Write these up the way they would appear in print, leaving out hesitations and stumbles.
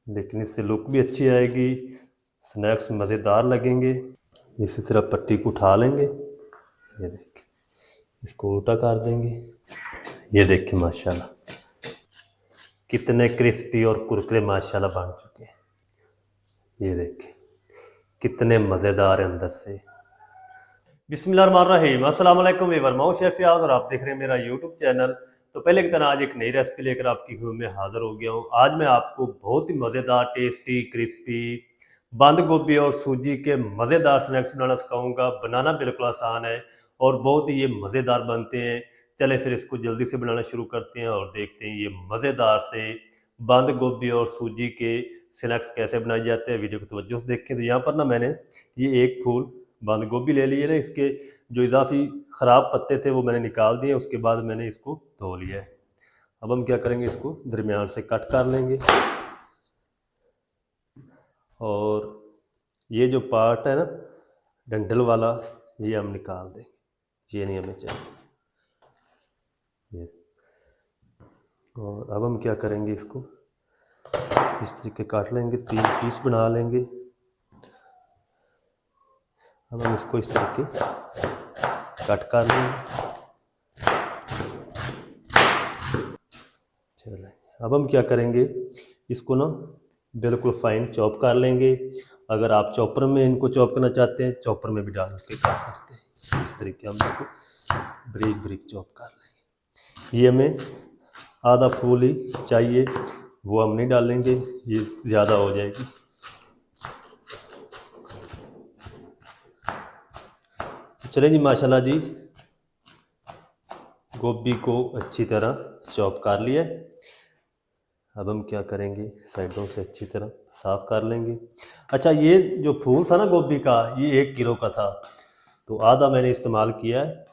लेकिन इससे लुक भी अच्छी आएगी, स्नैक्स मज़ेदार लगेंगे। इसी तरह पट्टी को उठा लेंगे, ये देखिए, इसको उल्टा कर देंगे। ये देखिए माशाल्लाह कितने क्रिस्पी और कुरकुरे माशाल्लाह बन चुके हैं। ये देखिए कितने मज़ेदार हैं अंदर से। बिस्मिल्लाहिर्रहमानिर्रहीम, अस्सलाम वालेकुम वीवर, मैं शेफ़ याद और आप देख रहे हैं मेरा यूट्यूब चैनल। तो पहले की तरह आज एक नई रेसिपी लेकर आपकी खिदमत में हाज़िर हो गया हूँ। आज मैं आपको बहुत ही मज़ेदार, टेस्टी, क्रिस्पी बंद गोभी और सूजी के मज़ेदार स्नैक्स बनाना सिखाऊंगा। बनाना बिल्कुल आसान है और बहुत ही ये मज़ेदार बनते हैं। चले फिर इसको जल्दी से बनाना शुरू करते हैं और देखते हैं ये मज़ेदार से बंद गोभी और सूजी के स्नैक्स कैसे बनाए जाते हैं। वीडियो को तवज्जो से देखें। तो यहाँ पर ना मैंने ये एक फूल बंद गोभी ले लिए ना, इसके जो इजाफी ख़राब पत्ते थे वो मैंने निकाल दिए। उसके बाद मैंने इसको धो लिया है। अब हम क्या करेंगे, इसको दरमियान से कट कर लेंगे और ये जो पार्ट है ना डंठल वाला, ये हम निकाल देंगे, ये नहीं हमें चाहिए। ये और अब हम क्या करेंगे, इसको इस तरीके काट लेंगे, 3 पीस बना लेंगे। अब हम इसको इस तरीके कट कर लेंगे। चलें, अब हम क्या करेंगे, इसको ना बिल्कुल फाइन चॉप कर लेंगे। अगर आप चॉपर में इनको चॉप करना चाहते हैं, चॉपर में भी डाल के कर सकते हैं। इस तरीके हम इसको बारीक बारीक चॉप कर लेंगे। ये हमें आधा फूल ही चाहिए, वो हम नहीं डालेंगे, ये ज़्यादा हो जाएगी। चले जी, माशाल्लाह जी, गोभी को अच्छी तरह चॉप कर लिया। अब हम क्या करेंगे, साइडों से अच्छी तरह साफ़ कर लेंगे। अच्छा, ये जो फूल था ना गोभी का, ये 1 किलो का था, तो आधा मैंने इस्तेमाल किया है,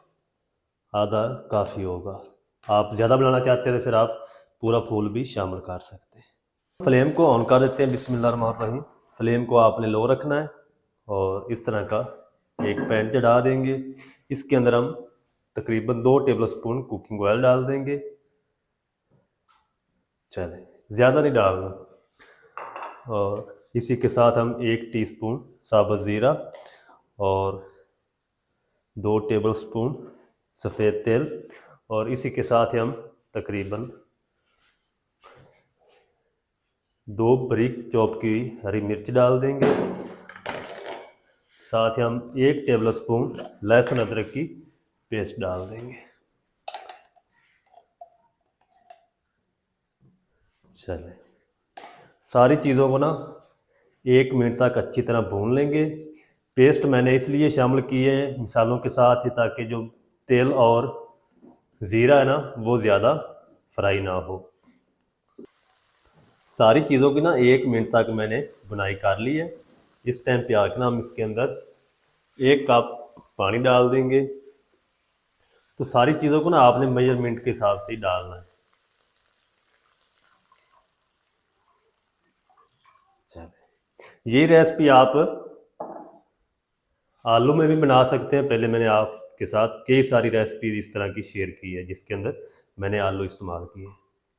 आधा काफ़ी होगा। आप ज़्यादा बनाना चाहते हैं तो फिर आप पूरा फूल भी शामिल कर सकते हैं। फ्लेम को ऑन कर देते हैं। बिस्मिल्लाहिर्रहमानिर्रहीम। फ्लेम को आपने लो रखना है और इस तरह का एक पैन चढ़ा देंगे। इसके अंदर हम तकरीबन 2 टेबलस्पून कुकिंग ऑयल डाल देंगे। चलें, ज़्यादा नहीं डालना। और इसी के साथ हम 1 टीस्पून साबुत ज़ीरा और 2 टेबलस्पून सफ़ेद तेल और इसी के साथ हम तकरीबन 2 बारीक चॉप की हरी मिर्च डाल देंगे। साथ ही हम 1 टेबलस्पून लहसुन अदरक की पेस्ट डाल देंगे। चलें, सारी चीज़ों को ना 1 मिनट तक अच्छी तरह भून लेंगे। पेस्ट मैंने इसलिए शामिल की है मिसालों के साथ ही, ताकि जो तेल और ज़ीरा है ना वो ज़्यादा फ्राई ना हो। सारी चीज़ों की ना 1 मिनट तक मैंने बुनाई कर ली है। इस टाइम पे आके ना हम इसके अंदर 1 कप पानी डाल देंगे। तो सारी चीज़ों को ना आपने मेजरमेंट के हिसाब से ही डालना है। चलिए, ये रेसिपी आप आलू में भी बना सकते हैं। पहले मैंने आपके साथ कई सारी रेसिपी इस तरह की शेयर की है जिसके अंदर मैंने आलू इस्तेमाल किए।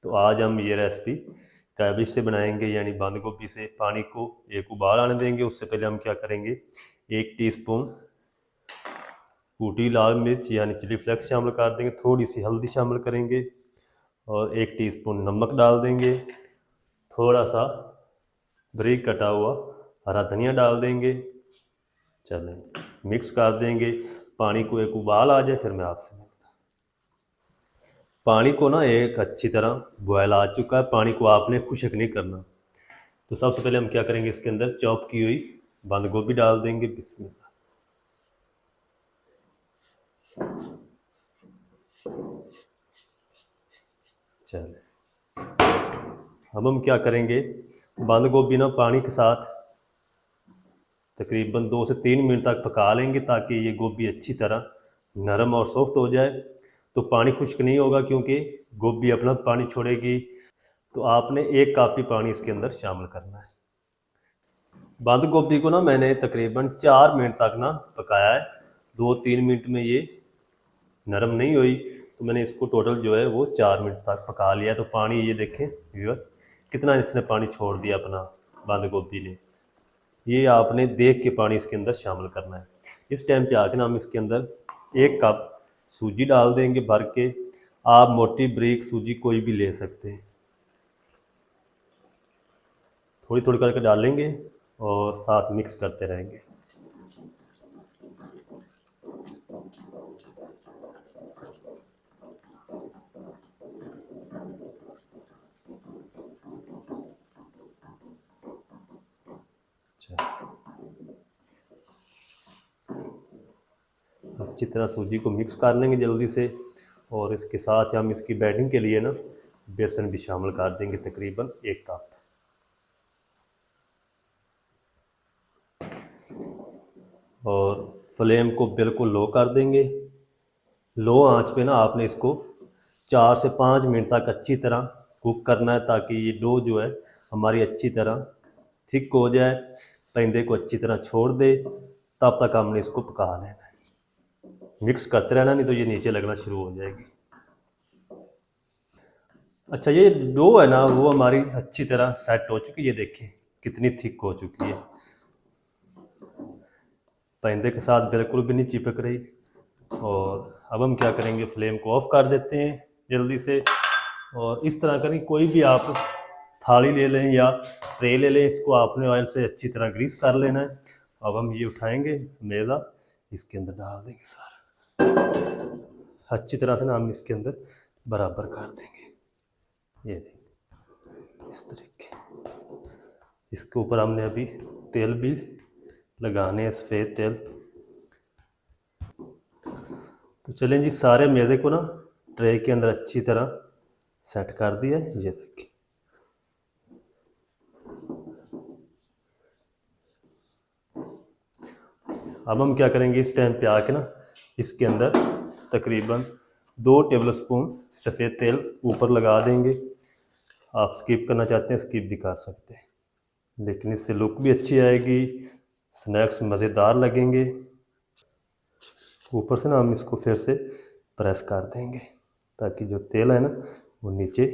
तो आज हम ये रेसिपी कैबेज से बनाएंगे, यानी बंद गोभी से। पानी को एक उबाल आने देंगे। उससे पहले हम क्या करेंगे, 1 टीस्पून कूटी लाल मिर्च यानी चिली फ्लेक्स शामिल कर देंगे, थोड़ी सी हल्दी शामिल करेंगे और 1 टीस्पून नमक डाल देंगे। थोड़ा सा बारीक कटा हुआ हरा धनिया डाल देंगे। चलें, मिक्स कर देंगे। पानी को एक उबाल आ जाए फिर मैं आपसे मिलता हूँ। पानी को ना एक अच्छी तरह बॉयल आ चुका है। पानी को आपने खुश्क नहीं करना। तो सबसे पहले हम क्या करेंगे, इसके अंदर चॉप की हुई बंद गोभी डाल देंगे। बिस्मिल्लाह। चलें, अब हम क्या करेंगे, बंद गोभी ना पानी के साथ तकरीबन 2 से 3 मिनट तक पका लेंगे, ताकि ये गोभी अच्छी तरह नरम और सॉफ्ट हो जाए। तो पानी खुश्क नहीं होगा क्योंकि गोभी अपना पानी छोड़ेगी। तो आपने 1 कप ही पानी इसके अंदर शामिल करना है। बंद गोभी को ना मैंने तकरीबन 4 मिनट तक ना पकाया है। 2-3 मिनट में ये नरम नहीं हुई, तो मैंने इसको टोटल जो है वो 4 मिनट तक पका लिया। तो पानी ये देखें व्यूअर, कितना इसने पानी छोड़ दिया अपना बंद गोभी ने। ये आपने देख के पानी इसके अंदर शामिल करना है। इस टाइम पे आके ना हम इसके अंदर 1 कप सूजी डाल देंगे भर के। आप मोटी ब्रीक सूजी कोई भी ले सकते हैं, थोड़ी थोड़ी करके डालेंगे और साथ मिक्स करते रहेंगे। अच्छी तरह सूजी को मिक्स कर लेंगे जल्दी से, और इसके साथ हम इसकी बैटिंग के लिए ना बेसन भी शामिल कर देंगे, तकरीबन 1 कप। और फ्लेम को बिल्कुल लो कर देंगे। लो आंच पे ना आपने इसको 4 से 5 मिनट तक अच्छी तरह कुक करना है, ताकि ये डो जो है हमारी अच्छी तरह थिक हो जाए, पेंदे को अच्छी तरह छोड़ दे। तब तक हमने इसको पका लेना है, मिक्स करते रहना, नहीं तो ये नीचे लगना शुरू हो जाएगी। अच्छा, ये डो है ना वो हमारी अच्छी तरह सेट हो चुकी है, ये देखें कितनी थिक हो चुकी है, पेंदे के साथ बिल्कुल भी नहीं चिपक रही। और अब हम क्या करेंगे, फ्लेम को ऑफ कर देते हैं जल्दी से। और इस तरह करें, कोई भी आप थाली ले लें या ट्रे ले लें, इसको आपने ऑयल से अच्छी तरह ग्रीस कर लेना है। अब हम ये उठाएंगे मेज़ा, इसके अंदर डाल देंगे सारा, अच्छी तरह से ना हम इसके अंदर बराबर कर देंगे। ये देखें इस तरीके। इसके ऊपर हमने अभी तेल भी लगाने हैं, सफ़ेद तेल। तो चलें जी, सारे मेज़े को ना ट्रे के अंदर अच्छी तरह सेट कर दिया है, ये देखिए। अब हम क्या करेंगे, इस टाइम पे आके ना इसके अंदर तकरीबन 2 टेबलस्पून सफ़ेद तेल ऊपर लगा देंगे। आप स्किप करना चाहते हैं स्किप भी कर सकते हैं, लेकिन इससे लुक भी अच्छी आएगी, स्नैक्स मज़ेदार लगेंगे। ऊपर से ना हम इसको फिर से प्रेस कर देंगे, ताकि जो तेल है ना वो नीचे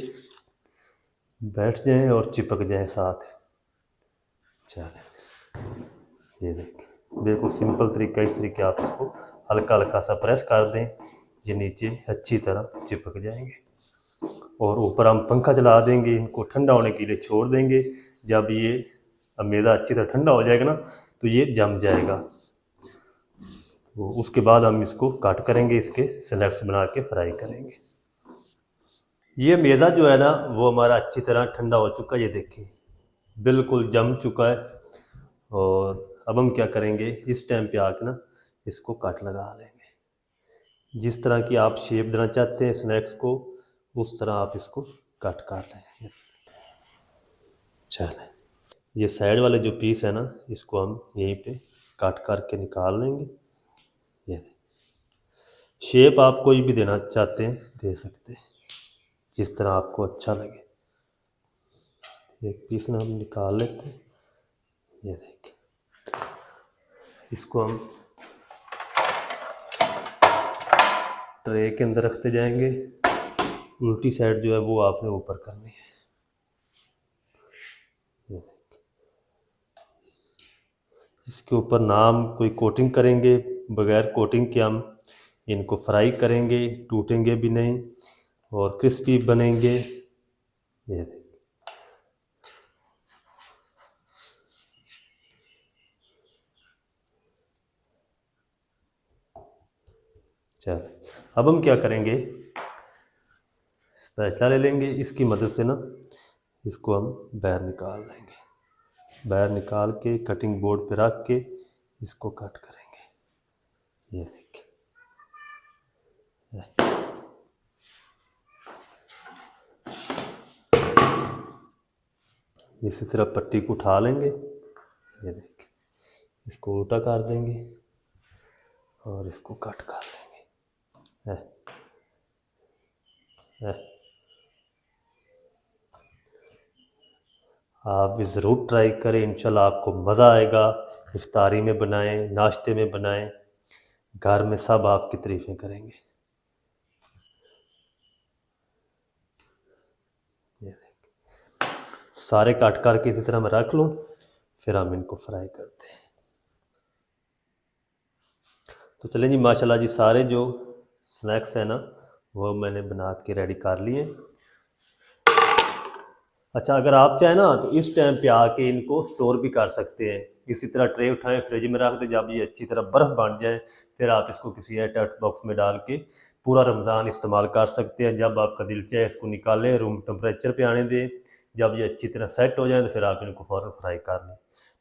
बैठ जाए और चिपक जाए साथ। चलें, ये देखिए बिल्कुल सिंपल तरीका। इस तरीके आप इसको हल्का हल्का सा प्रेस कर दें, ये नीचे अच्छी तरह चिपक जाएंगे। और ऊपर हम पंखा चला देंगे, इनको ठंडा होने के लिए छोड़ देंगे। जब ये मैदा अच्छी तरह ठंडा हो जाएगा ना तो ये जम जाएगा। तो उसके बाद हम इसको काट करेंगे, इसके स्नैक्स बना के फ्राई करेंगे। ये मैदा जो है ना वो हमारा अच्छी तरह ठंडा हो चुका है, ये देखिए बिल्कुल जम चुका है। और अब हम क्या करेंगे, इस टाइम पे आके ना इसको काट लगा लेंगे। जिस तरह की आप शेप देना चाहते हैं स्नैक्स को, उस तरह आप इसको कट कर लें। चलें, ये साइड वाले जो पीस है ना इसको हम यहीं पे काट करके निकाल लेंगे। ये शेप आप कोई भी देना चाहते हैं दे सकते हैं, जिस तरह आपको अच्छा लगे। एक पीस ना हम निकाल लेते हैं, ये देखिए। इसको हम ट्रे के अंदर रखते जाएंगे, उल्टी साइड जो है वो आपने ऊपर करनी है। ये देखिए, इसके ऊपर नाम कोई कोटिंग करेंगे, बगैर कोटिंग के हम इनको फ्राई करेंगे, टूटेंगे भी नहीं और क्रिस्पी बनेंगे। ये देखिए, चल अब हम क्या करेंगे, स्पैचुला ले लेंगे, इसकी मदद से ना इसको हम बाहर निकाल लेंगे। बाहर निकाल के कटिंग बोर्ड पे रख के इसको कट करेंगे। ये देखिए, इसी तरह पट्टी को उठा लेंगे। ये देखिए, इसको उल्टा कर देंगे और इसको कट कर लेंगे। आप भी ज़रूर ट्राई करें, इंशाल्लाह आपको मज़ा आएगा। इफ्तारी में बनाएं, नाश्ते में बनाएं, घर में सब आपकी तारीफ़ें करेंगे। ये देखिए, सारे काट करके इसी तरह मैं रख लूँ, फिर हम इनको फ्राई करते हैं। तो चलें जी, माशाल्लाह जी सारे जो स्नैक्स हैं ना वो मैंने बना के रेडी कर लिए। अच्छा, अगर आप चाहें ना तो इस टाइम पे आके इनको स्टोर भी कर सकते हैं। इसी तरह ट्रे उठाएं, फ्रिज में रख दें, जब ये अच्छी तरह बर्फ़ बन जाए फिर आप इसको किसी एयरटाइट बॉक्स में डाल के पूरा रमज़ान इस्तेमाल कर सकते हैं। जब आपका दिल चाहे इसको निकालें, रूम टेम्परेचर पे आने दें, जब ये अच्छी तरह सेट हो जाए तो फिर आप इनको फ़ौरन फ्राई कर लें।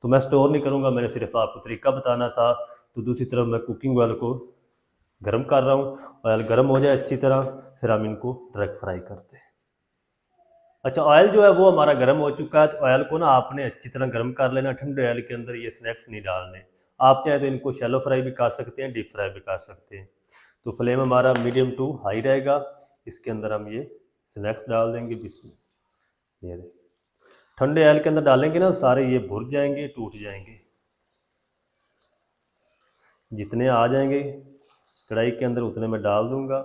तो मैं स्टोर नहीं करूँगा, मैंने सिर्फ आपको तरीका बताना था। तो दूसरी तरफ मैं कुकिंग ऑयल को गर्म कर रहा हूँ, ऑयल गर्म हो जाए अच्छी तरह फिर हम इनको डायरेक्ट फ्राई करते हैं। अच्छा, ऑयल जो है वो हमारा गर्म हो चुका है, तो ऑयल को ना आपने अच्छी तरह गर्म कर लेना। ठंडे ऑयल के अंदर ये स्नैक्स नहीं डालने। आप चाहे तो इनको शैलो फ्राई भी कर सकते हैं, डीप फ्राई भी कर सकते हैं। तो फ्लेम हमारा मीडियम टू हाई रहेगा। इसके अंदर हम ये स्नैक्स डाल देंगे। बिस्मिल्लाह, ये देखिए ठंडे ऑयल के अंदर डालेंगे ना सारे ये भुर जाएंगे, टूट जाएंगे। जितने आ जाएंगे कढ़ाई के अंदर उतने मैं डाल दूंगा।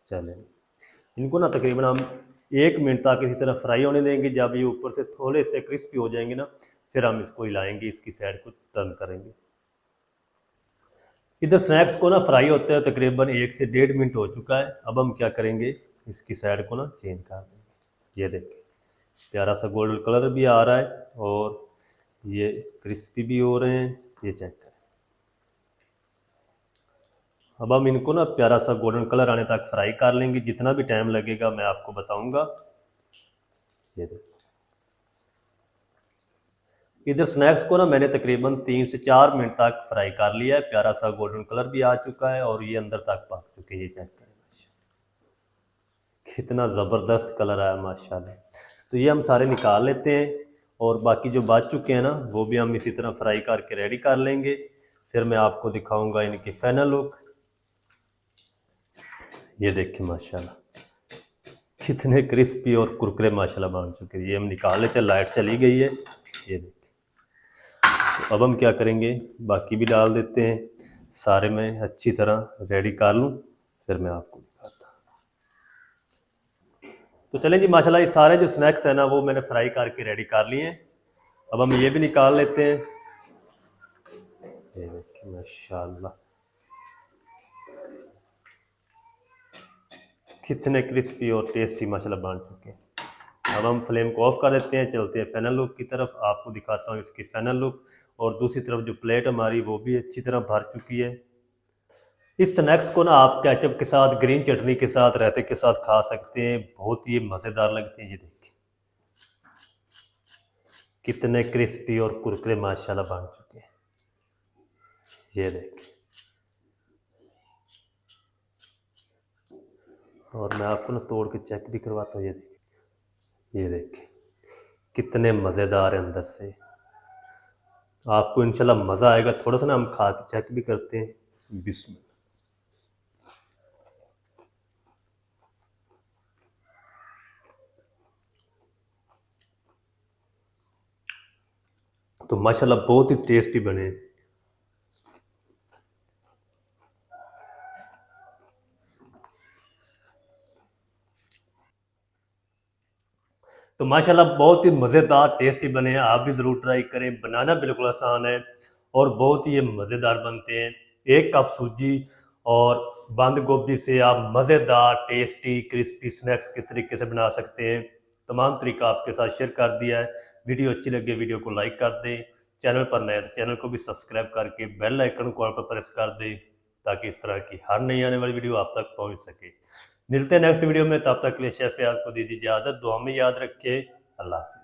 चलें, इनको ना तकरीबन हम 1 मिनट तक इसी तरह फ्राई होने देंगे। जब ये ऊपर से थोड़े से क्रिस्पी हो जाएंगे ना फिर हम इसको हिलाएंगे, इसकी साइड को टर्न करेंगे। इधर स्नैक्स को ना फ्राई होते हैं तकरीबन 1 से 1.5 मिनट हो चुका है। अब हम क्या करेंगे, इसकी साइड को ना चेंज कर देंगे। ये देखिए प्यारा सा गोल्डन कलर भी आ रहा है और ये क्रिस्पी भी हो रहे हैं। ये चेक करें। अब हम इनको ना प्यारा सा गोल्डन कलर आने तक फ्राई कर लेंगे। जितना भी टाइम लगेगा मैं आपको बताऊंगा। ये देखिए इधर स्नैक्स को ना मैंने तकरीबन 3 से 4 मिनट तक फ्राई कर लिया है। प्यारा सा गोल्डन कलर भी आ चुका है और ये अंदर तक पक चुके हैं। ये चेक करें कितना ज़बरदस्त कलर आया माशाल्लाह। तो ये हम सारे निकाल लेते हैं और बाकी जो बच चुके हैं ना वो भी हम इसी तरह फ्राई करके रेडी कर लेंगे। फिर मैं आपको दिखाऊंगा इनकी फाइनल लुक। ये देखिए माशाल्लाह कितने क्रिस्पी और कुरकुरे माशाल्लाह बन चुके हैं। ये हम निकाल लेते हैं, लाइट चली गई है। ये देखिए तो अब हम क्या करेंगे, बाकी भी डाल देते हैं। सारे मैं अच्छी तरह रेडी कर लूँ फिर मैं आपको दिखाता हूँ। तो चलें जी, माशाल्लाह ये सारे जो स्नैक्स हैं ना वो मैंने फ्राई करके रेडी कर लिए हैं। अब हम ये भी निकाल लेते हैं। ये देखिए माशाल्लाह कितने क्रिस्पी और टेस्टी माशाल्लाह बन चुके हैं। अब हम फ्लेम को ऑफ कर देते हैं, चलते हैं फाइनल लुक की तरफ। आपको दिखाता हूँ इसकी फाइनल लुक। और दूसरी तरफ जो प्लेट हमारी वो भी अच्छी तरह भर चुकी है। इस स्नैक्स को ना आप केचप के साथ, ग्रीन चटनी के साथ, रायते के साथ खा सकते हैं। बहुत ही मज़ेदार लगते हैं। ये देखिए कितने क्रिस्पी और कुरकुरे माशाल्लाह बन चुके हैं। ये देखिए और मैं आपको ना तोड़ के चेक भी करवाता हूँ। ये देखिए कितने मज़ेदार है अंदर से। आपको इंशाल्लाह मज़ा आएगा। थोड़ा सा ना हम खा के चेक भी करते हैं। बिस्मिल्लाह। तो माशाल्लाह बहुत ही टेस्टी बने। तो माशाल्लाह बहुत ही मज़ेदार टेस्टी बने हैं। आप भी ज़रूर ट्राई करें। बनाना बिल्कुल आसान है और बहुत ही ये मज़ेदार बनते हैं। 1 कप सूजी और बंद गोभी से आप मज़ेदार टेस्टी क्रिस्पी स्नैक्स किस तरीके से बना सकते हैं, तमाम तरीका आपके साथ शेयर कर दिया है। वीडियो अच्छी लगे वीडियो को लाइक कर दें। चैनल पर नए तो चैनल को भी सब्सक्राइब करके बेल आइकन को ऑल पर प्रेस कर दें ताकि इस तरह की हर नई आने वाली वीडियो आप तक पहुंच सके। मिलते हैं नेक्स्ट वीडियो में, तब तक के लिए शेफ फयाज को दीजिए इजाज़त। दुआ में याद रखें। अल्लाह हाफ़िज़।